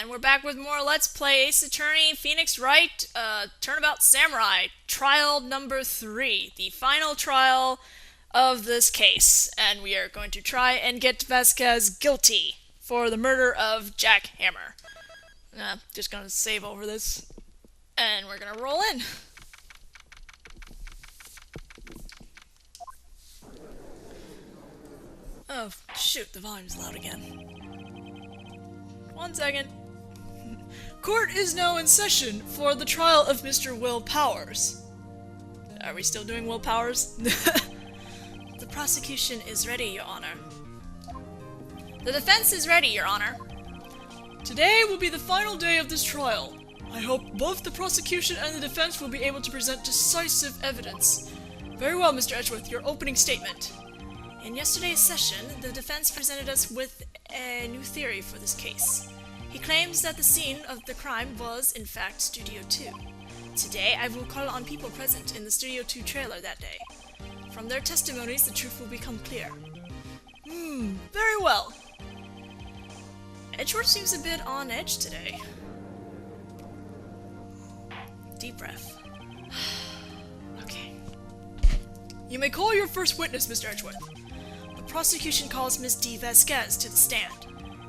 And we're back with more Let's Play Ace Attorney, Phoenix Wright, Turnabout Samurai, trial number 3, the final trial of this case. And we are going to try and get Vasquez guilty for the murder of Jack Hammer. Just gonna save over this, and we're gonna roll in. Oh, shoot, the volume's loud again. 1 second. Court is now in session for the trial of Mr. Will Powers. Are we still doing Will Powers? The prosecution is ready, Your Honor. The defense is ready, Your Honor. Today will be the final day of this trial. I hope both the prosecution and the defense will be able to present decisive evidence. Very well, Mr. Edgeworth, your opening statement. In yesterday's session, the defense presented us with a new theory for this case. He claims that the scene of the crime was, in fact, Studio 2. Today, I will call on people present in the Studio 2 trailer that day. From their testimonies, the truth will become clear. Very well. Edgeworth seems a bit on edge today. Deep breath. Okay. You may call your first witness, Mr. Edgeworth. The prosecution calls Miss Dee Vasquez to the stand.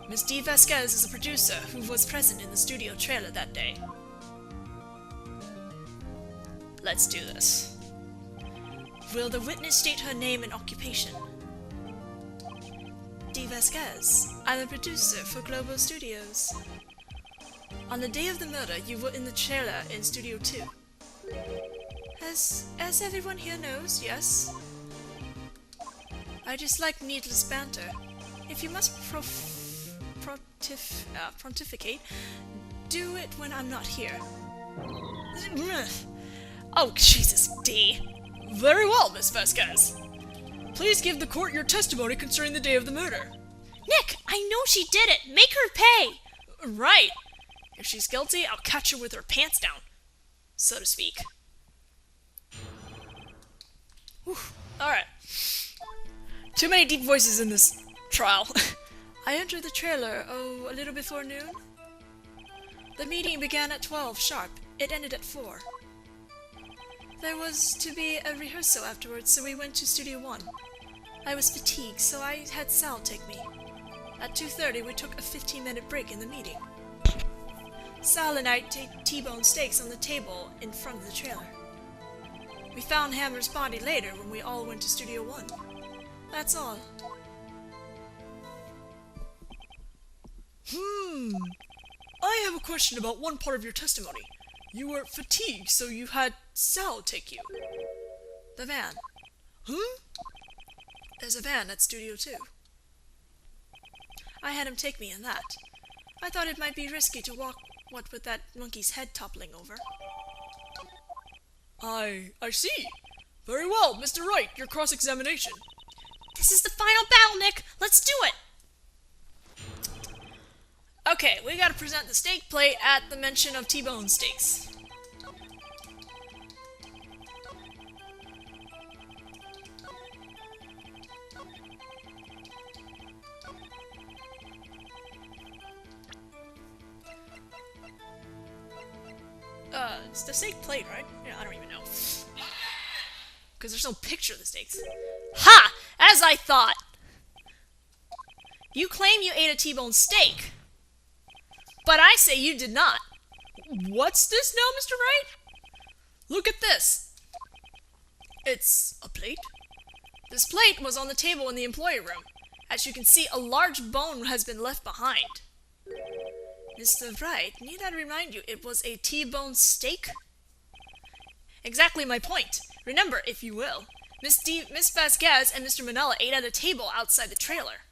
Miss Dee Vasquez is a producer who was present in the studio trailer that day. Let's do this. Will the witness state her name and occupation? Dee Vasquez. I'm a producer for Global Studios. On the day of the murder, you were in the trailer in Studio 2. As everyone here knows, yes? I dislike needless banter. If you must pontificate, do it when I'm not here. Oh, Jesus, Dee. Very well, Miss Vasquez. Please give the court your testimony concerning the day of the murder. Nick, I know she did it. Make her pay. Right. If she's guilty, I'll catch her with her pants down, so to speak. Alright. Too many deep voices in this trial. I entered the trailer, a little before noon. The meeting began at 12 sharp. It ended at 4. There was to be a rehearsal afterwards, so we went to Studio 1. I was fatigued, so I had Sal take me. At 2:30, we took a 15-minute break in the meeting. Sal and I T-bone steaks on the table in front of the trailer. We found Hammer's body later when we all went to Studio 1. That's all. I have a question about one part of your testimony. You were fatigued, so you had Sal take you. The van. There's a van at Studio 2. I had him take me in that. I thought it might be risky to walk, what with that monkey's head toppling over. I see. Very well, Mr. Wright, your cross-examination. This is the final battle, Nick. Let's do it. Okay, we gotta present the steak plate at the mention of T-bone steaks. It's the steak plate, right? Yeah, I don't even know. Because there's no picture of the steaks. Ha! As I thought! You claim you ate a T-bone steak, but I say you did not. What's this now, Mr. Wright? Look at this. It's a plate? This plate was on the table in the employee room. As you can see, a large bone has been left behind. Mr. Wright, need I remind you, it was a T-bone steak? Exactly my point. Remember, if you will, Miss Vasquez and Mr. Manella ate at a table outside the trailer.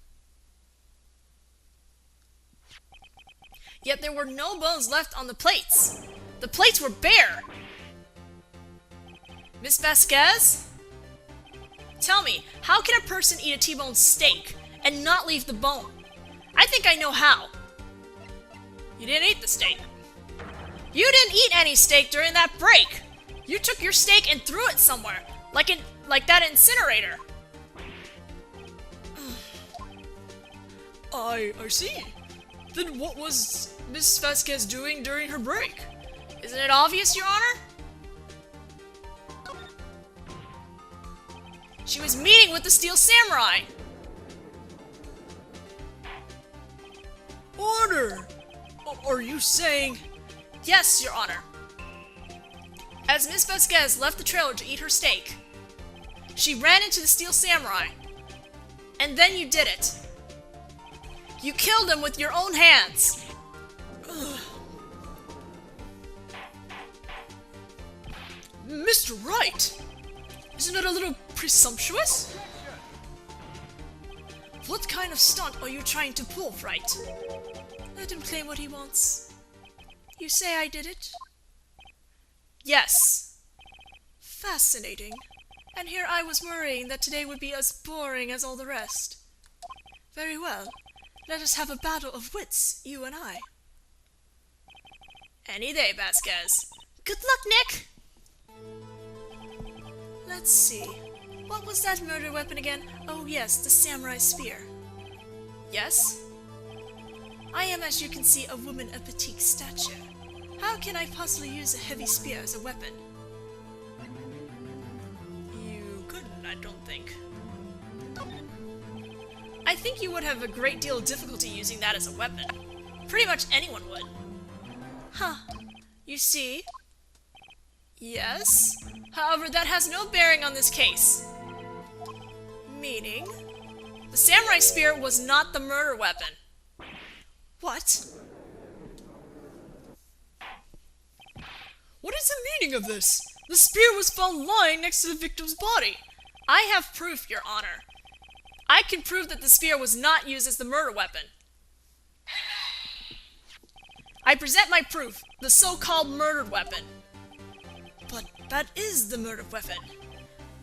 Yet there were no bones left on the plates. The plates were bare. Miss Vasquez? Tell me, how can a person eat a T-bone steak and not leave the bone? I think I know how. You didn't eat the steak. You didn't eat any steak during that break. You took your steak and threw it somewhere, like that incinerator. I see. Then what was Miss Vasquez doing during her break? Isn't it obvious, Your Honor? She was meeting with the Steel Samurai! Order! Are you saying... Yes, Your Honor. As Miss Vasquez left the trailer to eat her steak, she ran into the Steel Samurai. And then you did it. You killed him with your own hands. Ugh. Mr. Wright! Isn't it a little presumptuous? What kind of stunt are you trying to pull, Wright? Let him claim what he wants. You say I did it? Yes. Fascinating. And here I was worrying that today would be as boring as all the rest. Very well. Let us have a battle of wits, you and I. Any day, Vasquez. Good luck, Nick! Let's see. What was that murder weapon again? Oh yes, the samurai spear. Yes? I am, as you can see, a woman of petite stature. How can I possibly use a heavy spear as a weapon? You couldn't, I don't think. I think you would have a great deal of difficulty using that as a weapon. Pretty much anyone would. Huh. You see? Yes? However, that has no bearing on this case. Meaning? The samurai spear was not the murder weapon. What? What is the meaning of this? The spear was found lying next to the victim's body. I have proof, Your Honor. I can prove that the spear was not used as the murder weapon. I present my proof, the so-called murdered weapon. But that is the murdered weapon.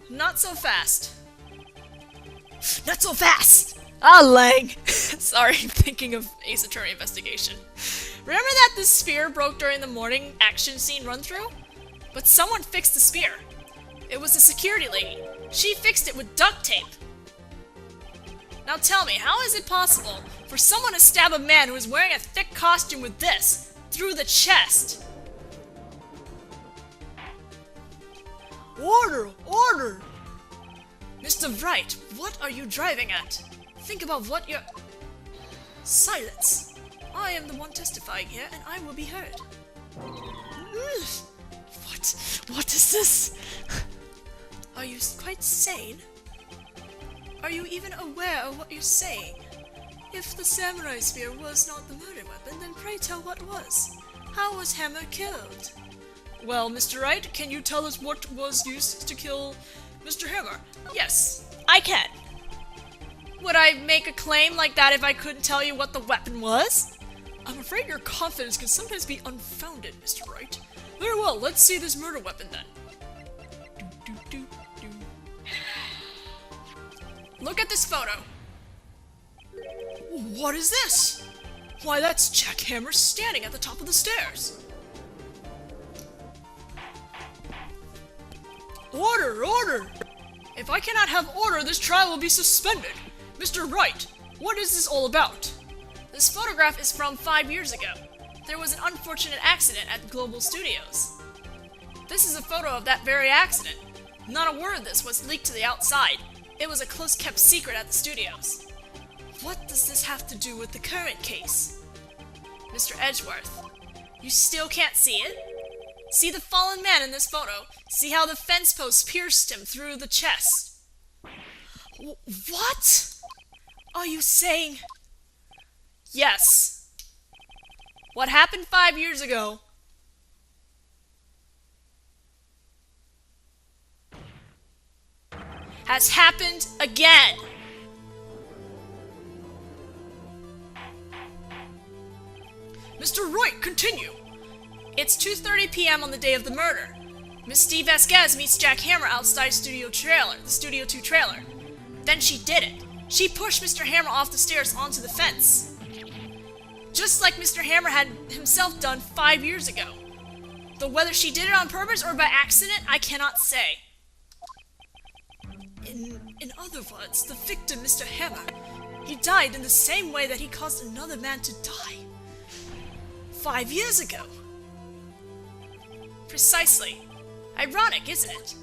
Not so fast. Not so fast! Ah, Lang! Sorry, I'm thinking of Ace Attorney Investigation. Remember that the spear broke during the morning action scene run-through? But someone fixed the spear. It was the security lady. She fixed it with duct tape. Now tell me, how is it possible for someone to stab a man who is wearing a thick costume with this through the chest? Order! Order! Mr. Wright, what are you driving at? Think about what you're... Silence! I am the one testifying here, and I will be heard. What is this? Are you quite sane? Are you even aware of what you're saying? If the samurai spear was not the murder weapon, then pray tell what was. How was Hammer killed? Well, Mr. Wright, can you tell us what was used to kill Mr. Hammer? Yes, I can. Would I make a claim like that if I couldn't tell you what the weapon was? I'm afraid your confidence can sometimes be unfounded, Mr. Wright. Very well, let's see this murder weapon then. Look at this photo. What is this? Why, that's Jack Hammer standing at the top of the stairs. Order! Order! If I cannot have order, this trial will be suspended. Mr. Wright, what is this all about? This photograph is from 5 years ago. There was an unfortunate accident at Global Studios. This is a photo of that very accident. Not a word of this was leaked to the outside. It was a close-kept secret at the studios. What does this have to do with the current case? Mr. Edgeworth, you still can't see it? See the fallen man in this photo? See how the fence post pierced him through the chest? What? Are you saying... Yes. What happened 5 years ago has happened again. Mr. Wright, continue. It's 2:30 p.m. on the day of the murder. Miss Dee Vasquez meets Jack Hammer outside the Studio 2 trailer. Then she did it. She pushed Mr. Hammer off the stairs onto the fence. Just like Mr. Hammer had himself done 5 years ago. Though whether she did it on purpose or by accident, I cannot say. In other words, the victim, Mr. Hammer, He died in the same way that he caused another man to die. 5 years ago. Precisely. Ironic, isn't it?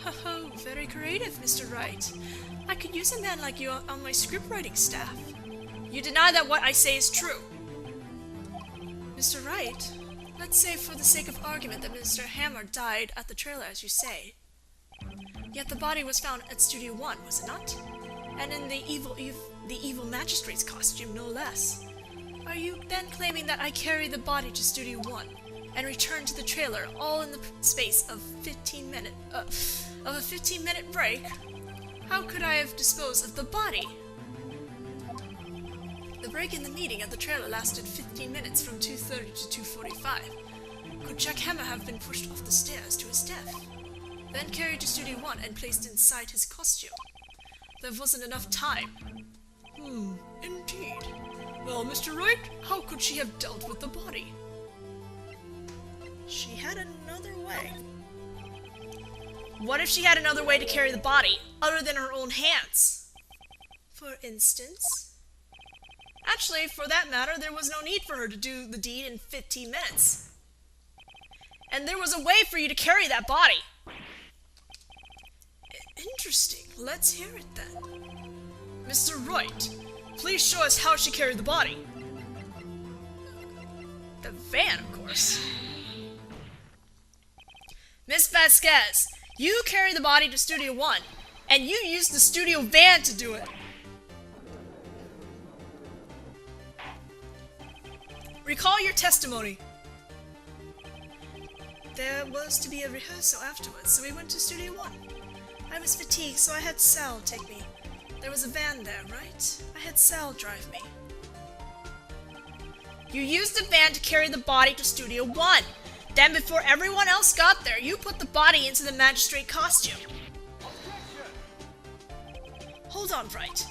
Ho, very creative, Mr. Wright. I could use a man like you on my scriptwriting staff. You deny that what I say is true. Mr. Wright, let's say for the sake of argument that Mr. Hammer died at the trailer as you say. Yet the body was found at Studio 1, was it not? And in the evil magistrate's costume, no less. Are you then claiming that I carried the body to Studio 1 and returned to the trailer all in the space of a 15-minute break? How could I have disposed of the body? The break in the meeting at the trailer lasted 15 minutes from 2:30 to 2:45. Could Jack Hammer have been pushed off the stairs to his death, then carried to Studio 1 and placed inside his costume? There wasn't enough time. Indeed. Well, Mr. Wright, how could she have dealt with the body? She had another way. What if she had another way to carry the body, other than her own hands? For instance? Actually, for that matter, there was no need for her to do the deed in 15 minutes. And there was a way for you to carry that body. Interesting. Let's hear it then. Mr. Wright, please show us how she carried the body. The van, of course. Miss Vasquez, you carried the body to Studio 1, and you used the studio van to do it. Recall your testimony. There was to be a rehearsal afterwards, so we went to Studio 1. I was fatigued, so I had Sal take me. There was a van there, right? I had Sal drive me. You used the van to carry the body to Studio 1. Then before everyone else got there, you put the body into the magistrate costume. Hold on, Wright.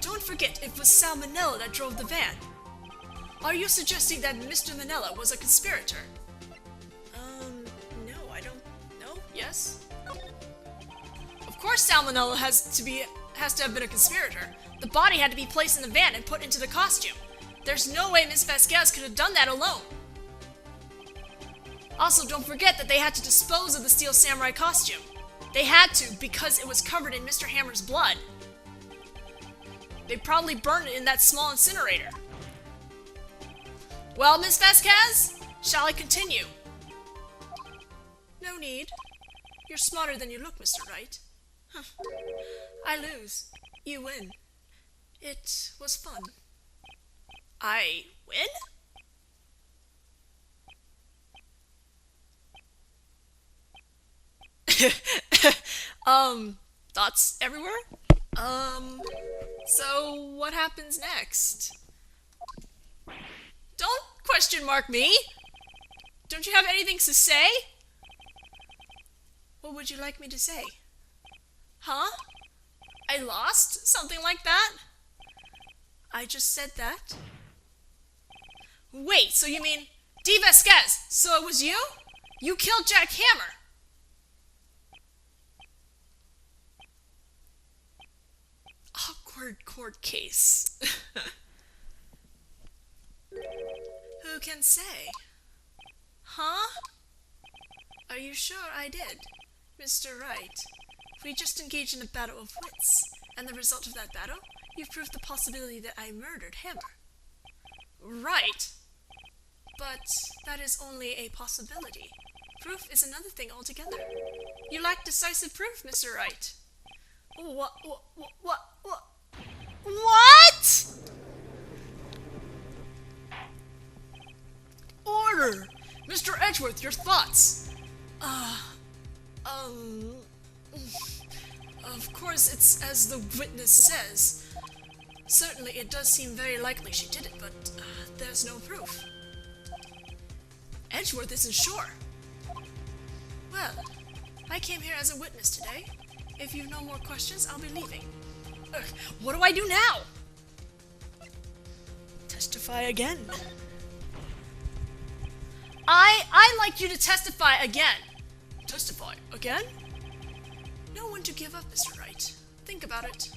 Don't forget it was Sal Manella that drove the van. Are you suggesting that Mr. Manella was a conspirator? No, I don't know. Yes? Of course Sal Manella has to have been a conspirator. The body had to be placed in the van and put into the costume. There's no way Miss Vasquez could have done that alone. Also, don't forget that they had to dispose of the Steel Samurai costume. They had to because it was covered in Mr. Hammer's blood. They probably burned it in that small incinerator. Well, Miss Vasquez, shall I continue? No need. You're smarter than you look, Mr. Wright. Huh. I lose. You win. It was fun. I win? Thoughts everywhere? So what happens next? Don't question mark me! Don't you have anything to say? What would you like me to say? Huh? I lost? Something like that? I just said that. Wait, so you mean Dee Vasquez? So it was you? You killed Jack Hammer? Awkward court case. Who can say? Huh? Are you sure I did, Mr. Wright? We just engaged in a battle of wits, and the result of that battle, you've proved the possibility that I murdered Hammer. Right. But that is only a possibility. Proof is another thing altogether. You lack decisive proof, Mr. Wright. What? Order! Mr. Edgeworth, your thoughts! Of course, it's as the witness says. Certainly, it does seem very likely she did it, but there's no proof. Edgeworth isn't sure. Well, I came here as a witness today. If you've no more questions, I'll be leaving. Ugh, what do I do now? Testify again. I'd like you to testify again. Testify again? Know when to give up, Mr. Wright. Think about it.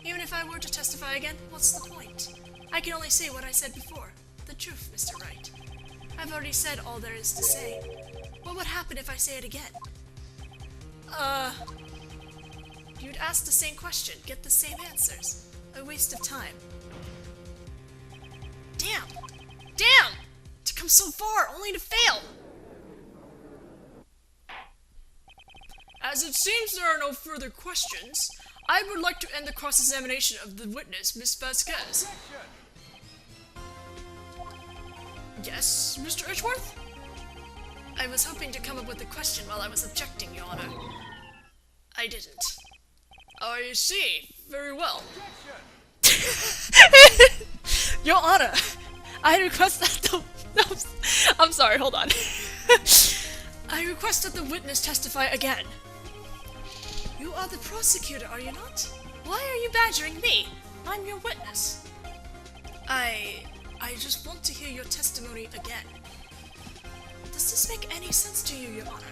Even if I were to testify again, what's the point? I can only say what I said before. The truth, Mr. Wright. I've already said all there is to say. What would happen if I say it again? You'd ask the same question, get the same answers. A waste of time. Damn! Damn! To come so far, only to fail! As it seems there are no further questions, I would like to end the cross-examination of the witness, Miss Vasquez. Yes, Mr. Edgeworth? I was hoping to come up with a question while I was objecting, Your Honor. I didn't. I see. Very well. Your Honor, I request that the... I'm sorry, hold on. I request that the witness testify again. You are the prosecutor, are you not? Why are you badgering me? I'm your witness. I just want to hear your testimony again. Does this make any sense to you, Your Honor?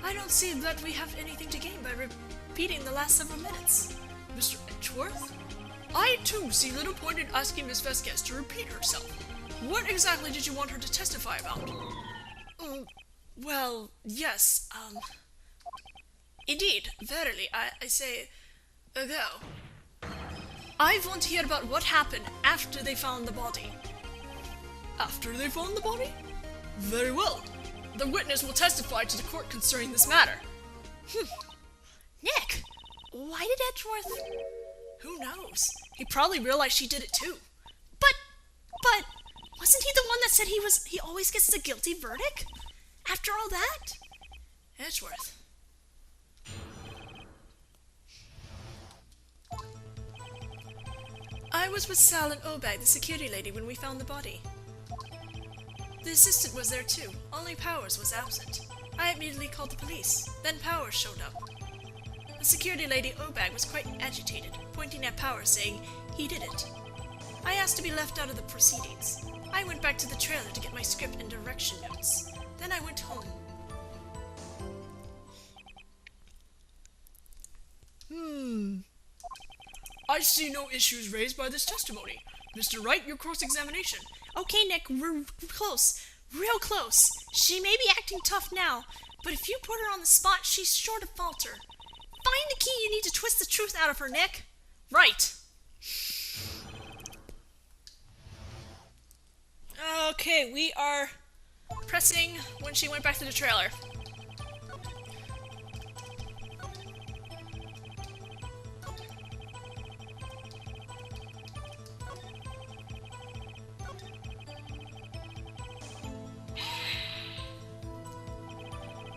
I don't see that we have anything to gain by repeating the last several minutes. Mr. Edgeworth? I too see little point in asking Miss Vasquez to repeat herself. What exactly did you want her to testify about? Well, yes, Indeed, verily, I say, ago. I want to hear about what happened after they found the body. After they found the body? Very well. The witness will testify to the court concerning this matter. Nick, why did Edgeworth... Who knows? He probably realized she did it too. But, wasn't he the one that said he always gets the guilty verdict? After all that? Edgeworth. I was with Sal and Obag, the security lady, when we found the body. The assistant was there too, only Powers was absent. I immediately called the police, then Powers showed up. The security lady Obag was quite agitated, pointing at Powers saying he did it. I asked to be left out of the proceedings. I went back to the trailer to get my script and direction notes. Then I went home. I see no issues raised by this testimony. Mr. Wright, your cross-examination. Okay, Nick, we're close. Real close. She may be acting tough now, but if you put her on the spot, she's sure to falter. Find the key you need to twist the truth out of her, Nick. Right. Okay, we are pressing when she went back to the trailer.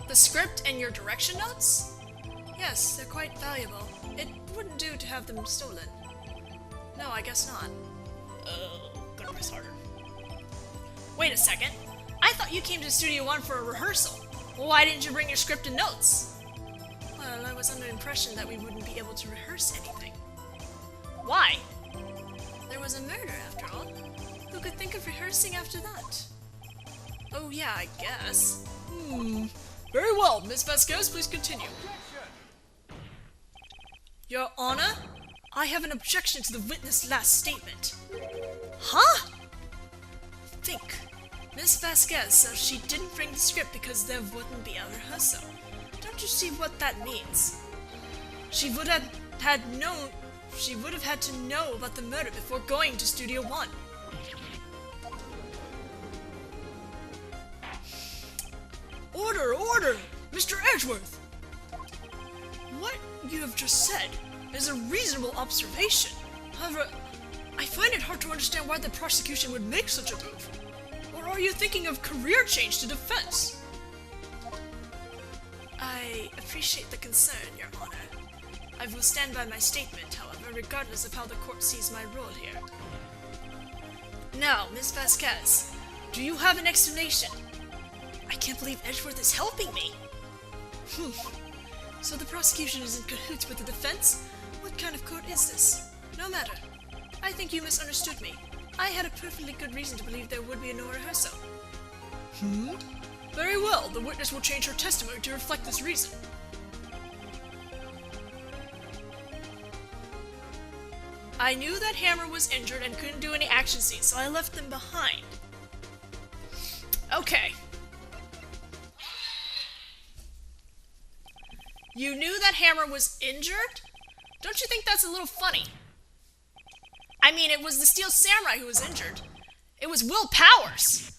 The script and your direction notes? Yes, they're quite valuable. It wouldn't do to have them stolen. No, I guess not. Gonna press harder. Wait a second. I thought you came to Studio One for a rehearsal. Why didn't you bring your script and notes? Well, I was under the impression that we wouldn't be able to rehearse anything. Why? There was a murder, after all. Who could think of rehearsing after that? Oh yeah, I guess. Very well, Miss Vasquez, please continue. Your Honor, I have an objection to the witness' last statement. Huh? Think. Miss Vasquez says she didn't bring the script because there wouldn't be a rehearsal. Don't you see what that means? She would have had to know about the murder before going to Studio One. Order! Order! Mr. Edgeworth! What you have just said is a reasonable observation. However, I find it hard to understand why the prosecution would make such a move. Or are you thinking of career change to defense? I appreciate the concern, Your Honor. I will stand by my statement, however, regardless of how the court sees my role here. Now, Miss Vasquez, do you have an explanation? I can't believe Edgeworth is helping me! So the prosecution is in cahoots with the defense? What kind of court is this? No matter. I think you misunderstood me. I had a perfectly good reason to believe there would be no rehearsal. Very well, the witness will change her testimony to reflect this reason. I knew that Hammer was injured and couldn't do any action scenes, so I left them behind. Okay. You knew that Hammer was injured? Don't you think that's a little funny? I mean, it was the Steel Samurai who was injured. It was Will Powers.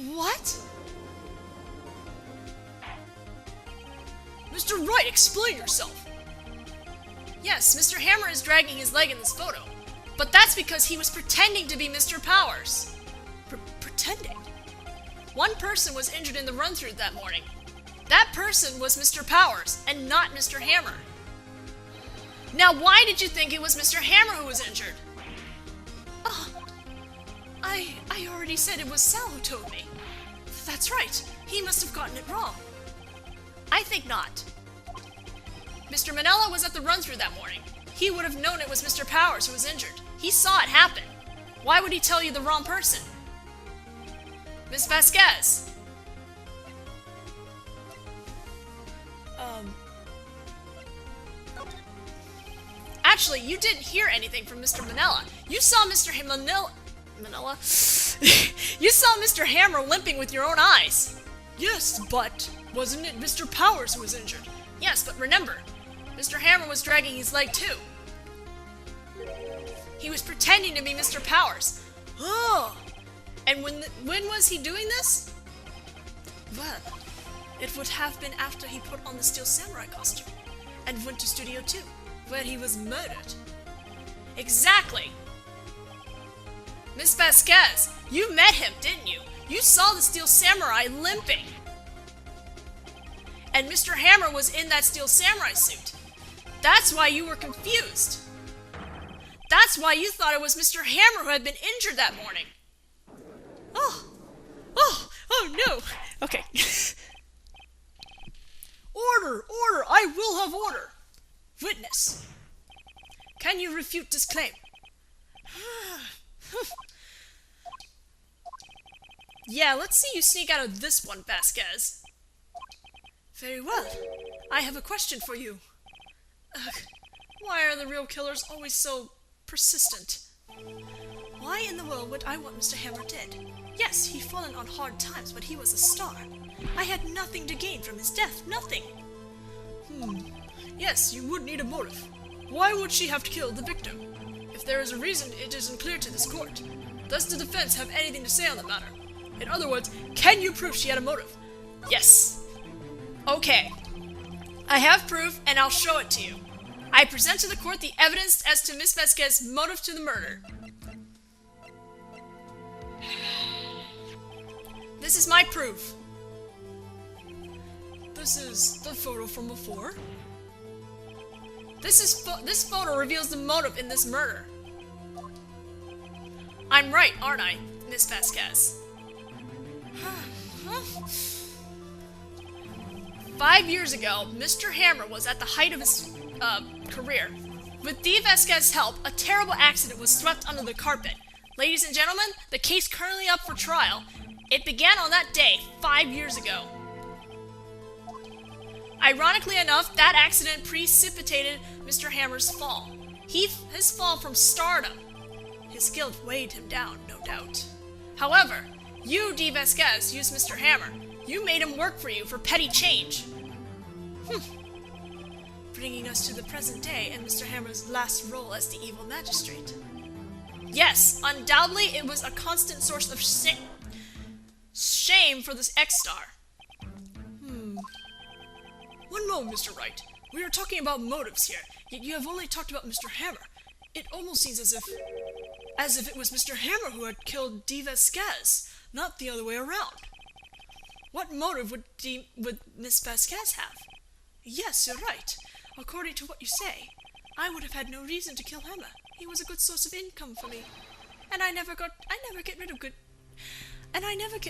What? Mr. Wright, explain yourself. Yes, Mr. Hammer is dragging his leg in this photo. But that's because he was pretending to be Mr. Powers. Pretending? One person was injured in the run-through that morning. That person was Mr. Powers, and not Mr. Hammer. Now, why did you think it was Mr. Hammer who was injured? Oh, I already said it was Sal who told me. That's right. He must have gotten it wrong. I think not. Mr. Manella was at the run-through that morning. He would have known it was Mr. Powers who was injured. He saw it happen. Why would he tell you the wrong person? Miss Vasquez. Actually, you didn't hear anything from Mr. Manella. You saw Mr. Manella? You saw Mr. Hammer limping with your own eyes. Yes, but wasn't it Mr. Powers who was injured? Yes, but remember, Mr. Hammer was dragging his leg too. He was pretending to be Mr. Powers. Oh! And when was he doing this? Well, it would have been after he put on the Steel Samurai costume and went to Studio 2, where he was murdered. Exactly! Miss Vasquez, you met him, didn't you? You saw the Steel Samurai limping. And Mr. Hammer was in that Steel Samurai suit. That's why you were confused. That's why you thought it was Mr. Hammer who had been injured that morning. Oh no. Okay. Order! I will have order! Witness. Can you refute this claim? Yeah, let's see you sneak out of this one, Vasquez. Very well. I have a question for you. Why are the real killers always so persistent? Why in the world would I want Mr. Hammer dead? Yes, he'd fallen on hard times, but he was a star. I had nothing to gain from his death, nothing. Yes, you would need a motive. Why would she have killed the victim? If there is a reason, it isn't clear to this court. Does the defense have anything to say on the matter? In other words, can you prove she had a motive? Yes. Okay. I have proof, and I'll show it to you. I present to the court the evidence as to Miss Vasquez's motive to the murder. This is my proof. This is the photo from before. This photo reveals the motive in this murder. I'm right, aren't I, Miss Vasquez? 5 years ago, Mr. Hammer was at the height of his career. With Dee Vasquez's help, a terrible accident was swept under the carpet. Ladies and gentlemen, the case currently up for trial. It began on that day, 5 years ago. Ironically enough, that accident precipitated Mr. Hammer's fall. His fall from stardom. His guilt weighed him down, no doubt. However, you, Dee Vasquez, used Mr. Hammer. You made him work for you for petty change. Bringing us to the present day and Mr. Hammer's last role as the evil magistrate. Yes, undoubtedly it was a constant source of shame for this X-Star. One moment, Mr. Wright. We are talking about motives here, yet you have only talked about Mr. Hammer. It almost seems as if it was Mr. Hammer who had killed Dee Vasquez, not the other way around. What motive would Miss Vasquez have? Yes, you're right. According to what you say, I would have had no reason to kill Hammer. He was a good source of income for me, and I never get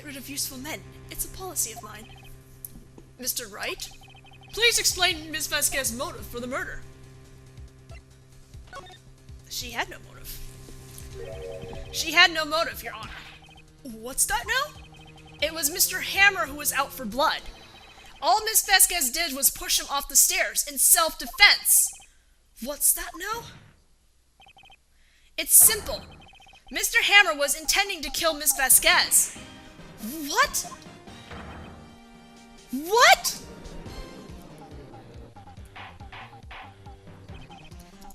rid of useful men. It's a policy of mine. Mr. Wright, please explain Miss Vasquez's motive for the murder. She had no motive. She had no motive, Your Honor. What's that now? It was Mr. Hammer who was out for blood. All Miss Vasquez did was push him off the stairs in self-defense. What's that now? It's simple. Mr. Hammer was intending to kill Miss Vasquez. What? What?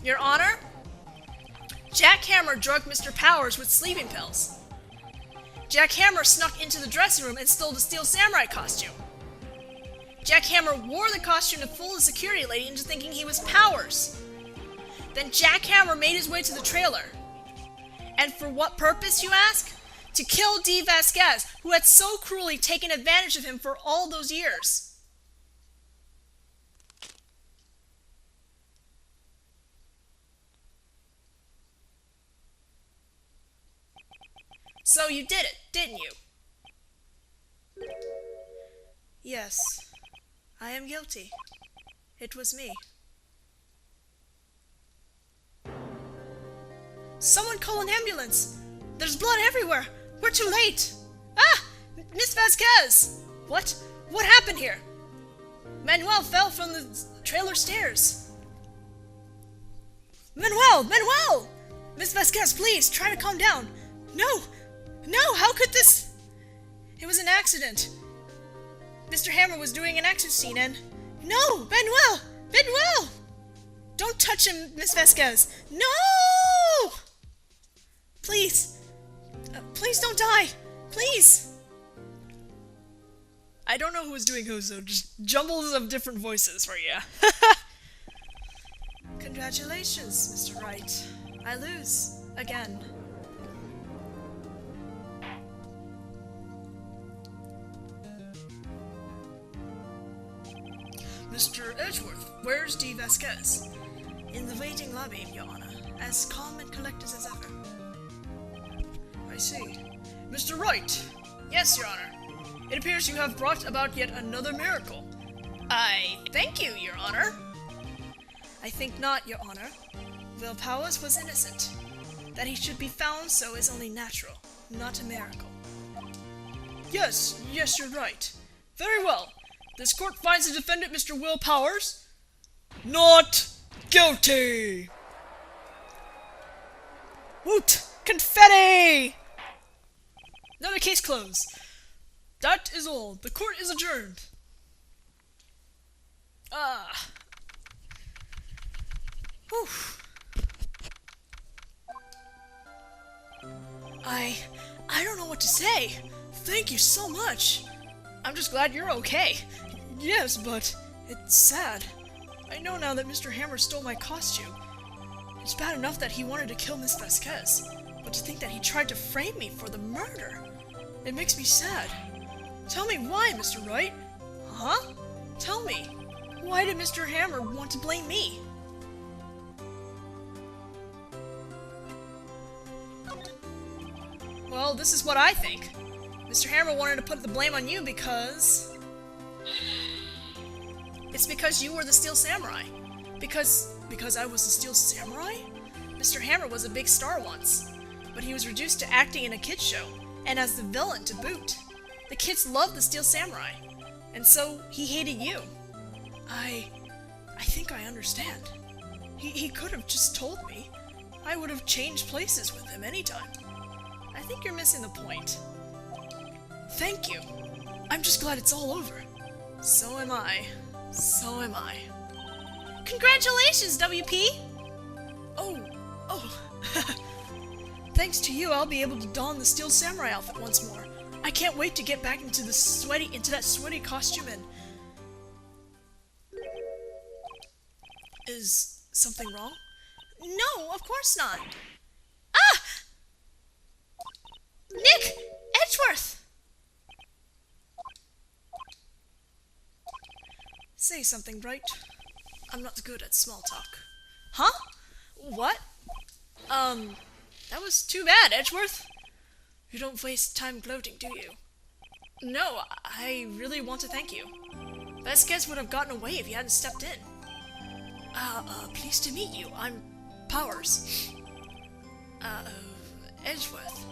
Your Honor, Jack Hammer drugged Mr. Powers with sleeping pills. Jack Hammer snuck into the dressing room and stole the Steel Samurai costume. Jack Hammer wore the costume to fool the security lady into thinking he was Powers. Then Jack Hammer made his way to the trailer. And for what purpose, you ask? To kill Dee Vasquez, who had so cruelly taken advantage of him for all those years. So you did it, didn't you? Yes, I am guilty. It was me. Someone call an ambulance! There's blood everywhere! We're too late! Ah! Miss Vasquez! What? What happened here? Manuel fell from the trailer stairs. Manuel! Manuel! Miss Vasquez, please, try to calm down. No! No! How could this... It was an accident. Mr. Hammer was doing an action scene and... No! Manuel! Manuel! Don't touch him, Miss Vasquez! No! Please! Please don't die! Please! I don't know who was doing who, so just jumbles of different voices for you. Congratulations, Mr. Wright. I lose. Again. Mr. Edgeworth, where's Dee Vasquez? In the waiting lobby, Your Honor, as calm and collected as ever. I see. Mr. Wright! Yes, Your Honor. It appears you have brought about yet another miracle. I thank you, Your Honor. I think not, Your Honor. Will Powers was innocent. That he should be found so is only natural, not a miracle. Yes, you're right. Very well. This court finds the defendant, Mr. Will Powers, not guilty! Woot! Confetti! Another case closed. That is all. The court is adjourned. Ah. Whew. I don't know what to say. Thank you so much. I'm just glad you're okay. Yes, but it's sad. I know now that Mr. Hammer stole my costume. It's bad enough that he wanted to kill Miss Vasquez, but to think that he tried to frame me for the murder, it makes me sad. Tell me why, Mr. Wright? Huh? Tell me. Why did Mr. Hammer want to blame me? Well, this is what I think. Mr. Hammer wanted to put the blame on you because... It's because you were the Steel Samurai. Because I was the Steel Samurai? Mr. Hammer was a big star once, but he was reduced to acting in a kids show, and as the villain to boot. The kids loved the Steel Samurai, and so he hated you. I think I understand. He could have just told me. I would have changed places with him anytime. I think you're missing the point. Thank you. I'm just glad it's all over. So am I. So am I. Congratulations, WP! Oh. Thanks to you, I'll be able to don the Steel Samurai outfit once more. I can't wait to get back into that sweaty costume and... Is something wrong? No, of course not. Ah! Nick! Edgeworth! Say something, Wright. I'm not good at small talk. Huh? What? That was too bad, Edgeworth. You don't waste time gloating, do you? No, I really want to thank you. Vasquez would have gotten away if you hadn't stepped in. Pleased to meet you. I'm Powers. Edgeworth.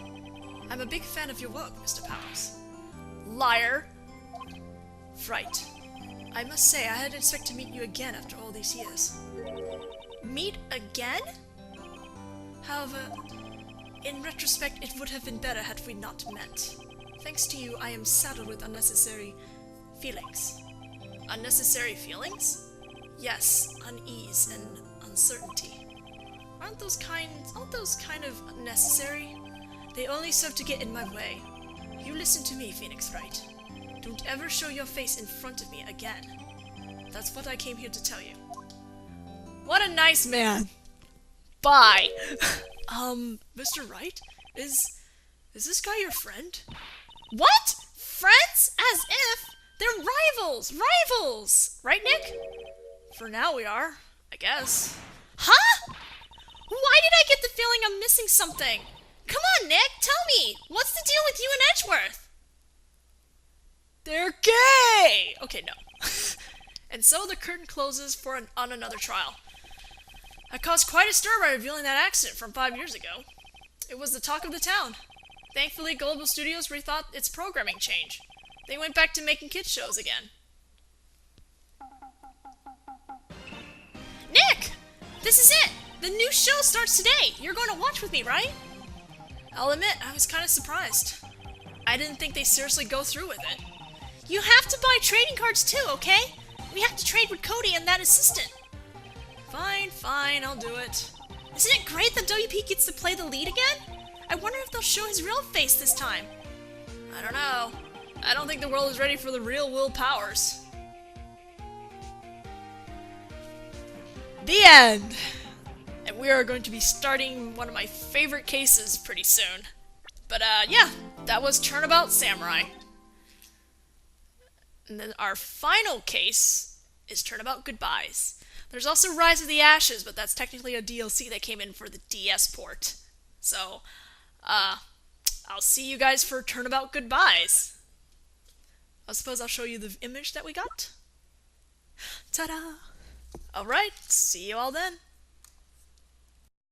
I'm a big fan of your work, Mr. Powers. Liar. Right. I must say, I hadn't expected to meet you again after all these years. Meet again? However, In retrospect, it would have been better had we not met. Thanks to you, I am saddled with unnecessary feelings. Unnecessary feelings? Yes, unease and uncertainty. Aren't those kind of necessary? They only serve to get in my way. You listen to me, Phoenix Wright. Don't ever show your face in front of me again. That's what I came here to tell you. What a nice man. Bye. Mr. Wright? Is this guy your friend? What? Friends? As if? They're rivals! Rivals! Right, Nick? For now we are, I guess. Huh? Why did I get the feeling I'm missing something? Come on, Nick, tell me! What's the deal with you and Edgeworth? They're gay! Okay, no. And so the curtain closes on another trial. I caused quite a stir by revealing that accident from 5 years ago. It was the talk of the town. Thankfully, Global Studios rethought its programming change. They went back to making kids shows again. Nick! This is it! The new show starts today! You're going to watch with me, right? I'll admit, I was kind of surprised. I didn't think they'd seriously go through with it. You have to buy trading cards too, okay? We have to trade with Cody and that assistant. Fine, I'll do it. Isn't it great that WP gets to play the lead again? I wonder if they'll show his real face this time. I don't know. I don't think the world is ready for the real Will Powers. The end! And we are going to be starting one of my favorite cases pretty soon. But yeah, that was Turnabout Samurai. And then our final case is Turnabout Goodbyes. There's also Rise of the Ashes, but that's technically a DLC that came in for the DS port. So, I'll see you guys for Turnabout Goodbyes. I suppose I'll show you the image that we got. Ta-da! Alright, see you all then.